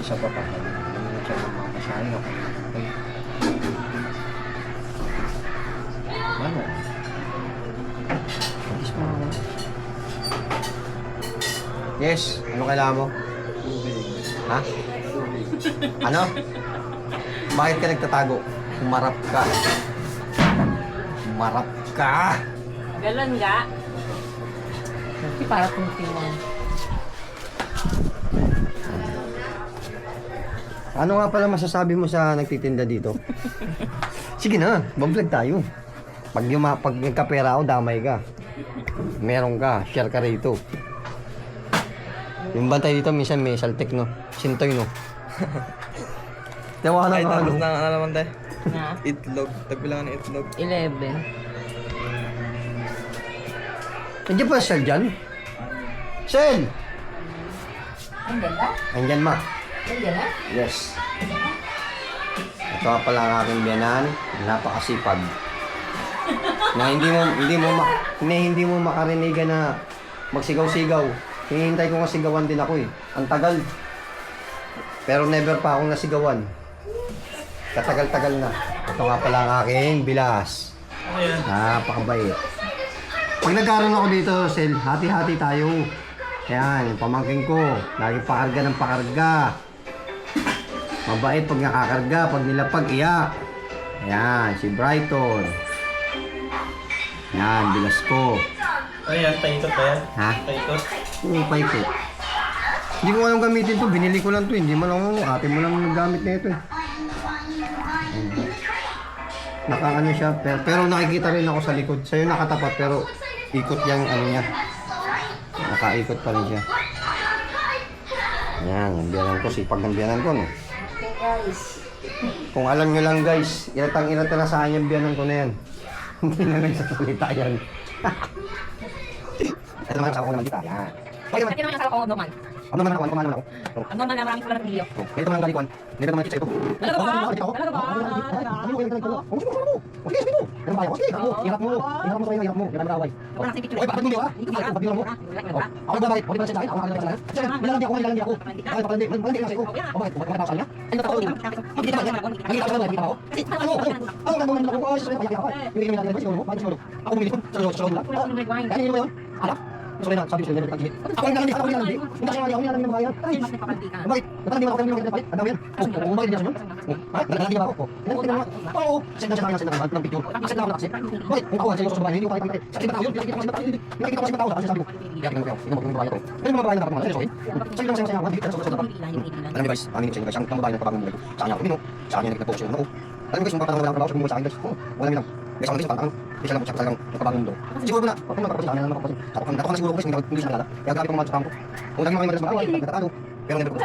sa baba. Hindi na siya mamasahin ako. Okay. Ano? Alis mo ako. Yes, ano kailangan mo? Ha? Ano? Bakit ka nagtatago? Humarap ka. Humarap ka! Galon nga. Kasi para kung timon. Ano nga pala masasabi mo sa nagtitinda dito? Sige na, bablog tayo. Pag nagkapera ako, damay ka. Meron ka, share ka rito. Yung bantay dito, minsan may saltek, no? Sintoy, no? Tawanan Ay, ka, tapos no? na ano naman tayo. Na? Itlog. Tagbilangan ng itlog. 11. Nandiyan pa Sel dyan? Sel! Andyan ba? Andyan, ma. Andyan na? Yes. Ito nga pala ang aking biyanan. Napakasipag. Na hindi mo makarinigan na magsigaw-sigaw. Hinihintay ko nga sigawan din ako eh. Ang tagal. Pero never pa akong nasigawan. Katagal-tagal na. Ito nga pala ang aking bilas. Ayan. Napakabait. Pag nagkaroon ako dito, Sel, hati-hati tayo. Yan, yung pamangking ko. Lagi pakarga ng pakarga. Mabait pag nakakarga, pag nilapag, iyak. Yan, si Brighton. Yan, bilas ko. Ayan, taikot ba yan? Ha? Taikot. Upay ko. Hindi ko alam gamitin to, binili ko lang to. Hindi mo lang, ate mo lang nagamit na ito eh. Nakaano siya, pero nakikita rin ako sa likod. Sa'yo nakatapat, pero ikot yung ano niya. Nakaikot pa rin siya. Yan, ang biyanan ko, sipag ng biyanan ko, no? Kung alam nyo lang guys, iratang-irata na sa akin yung biyanan ko na yan. Hindi na lang sa salita yan. Ito naman kasama ko naman dito, yan. Okay naman. Ito naman yung asawa ko, normal. Ano naman ako, ano naman ako? Ang normal na maraming pula ng video. Ito naman ang galikuan. Nito naman kita ito. Talaga ba? Talaga ba? Hirap mo sa away. Wala kasi picture. Oy, bakit hindi ah? Bakit mo? Ako ba bakit? Bakit ba sa akin? Ako nga sa akin. Sige, nilalandi ako. Ay, bakit hindi lang ako. O bakit? Bakit ako sa kanya? Ano tao din? Magkita ba? Magkita ba? Magkita ako? Ano gagawin nila ko? Ay, payak ako. Hindi namin natin siguro. Bakit siguro? Ako bumili ko. Sa loob. Ano yun? Ano? Sabi na, sabi sila nila pag-ibig. Ako yung nalandi, ako yung nalandi. Hindi kasi ako yung nalandi ng bayan. Bakit? Bakit hindi mo ako yung nalandi ng bayan? Ang dami yan. Bakit hindi nasan yun? Ha? Nalandi ba ako? Oo. Send na siya kanya, send na ng picture. Send na ako nakasend. Bakit? Kung ako sa bayan, hindi ko kahit sa ibang tao yun. Nakikita ko sa ibang tao yun. Nakikita ko sa ibang tao. Sabi ko, kaya tingnan mo kayo. Tingnan mo yung babae ko. Ano yung mga babae na dapat mga? Ano yung sabi lang sa'yo, hindi ka sa dapat. Alam niyo guys, aminin ko sa inyo guys, ang babae na kapagong buhay ko. Sa kanya ako pinino. Sa kanya nagkita po siya. Alam niyo guys, yung patang wala akong trabaho sa bumuhay sa akin guys. Wala nilang. Guys, ako guys, parang isa lang po siya talagang nakabagong mundo. Siguro ko na, ako na makapasin, kanya na makapasin. Ako na siguro ko guys, hindi siya nalala. Kaya gamit ko mga sa kampo. Kung lagi mga madalas mag-away, nagtatalo. Pero never ko.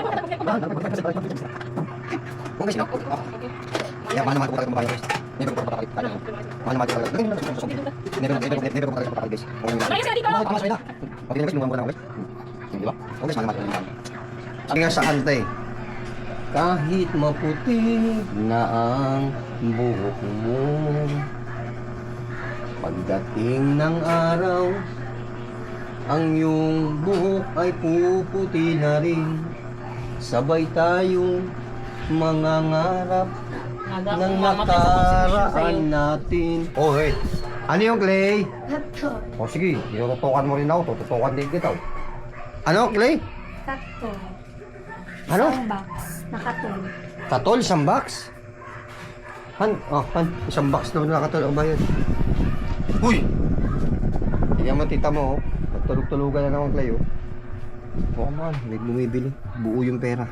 Kung guys, kaya mahal naman ko talagang babae guys. Never ko papakit. Mahal naman ko talaga. Never ko talaga papakit guys. Tama sa ina. Okay na guys, lumang ko na guys. Di ba? Kung guys, mahal naman ko. Sabi nga sa kanta eh. Kahit maputi na ang buhok mo, pagdating ng araw, ang iyong buhok ay puputi na rin. Sabay tayong mangangarap ng nakaraan natin. Oh, hey. Ano yung Clay? O sige, tututukan mo rin ako. Tututukan din kita. Ano, Clay? Katol. Ano? Isang box. Nakatol. Katol, isang box? Isang box na nakatol. O ba yun? Uy! Tingnan mo, tita mo, oh. Nagtulog-tulugan na naman, Clay, oh. Oo man, may bumibili. Buo yung pera.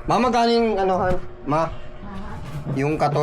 Ma, magkano yung ano, Ma? Yung katol.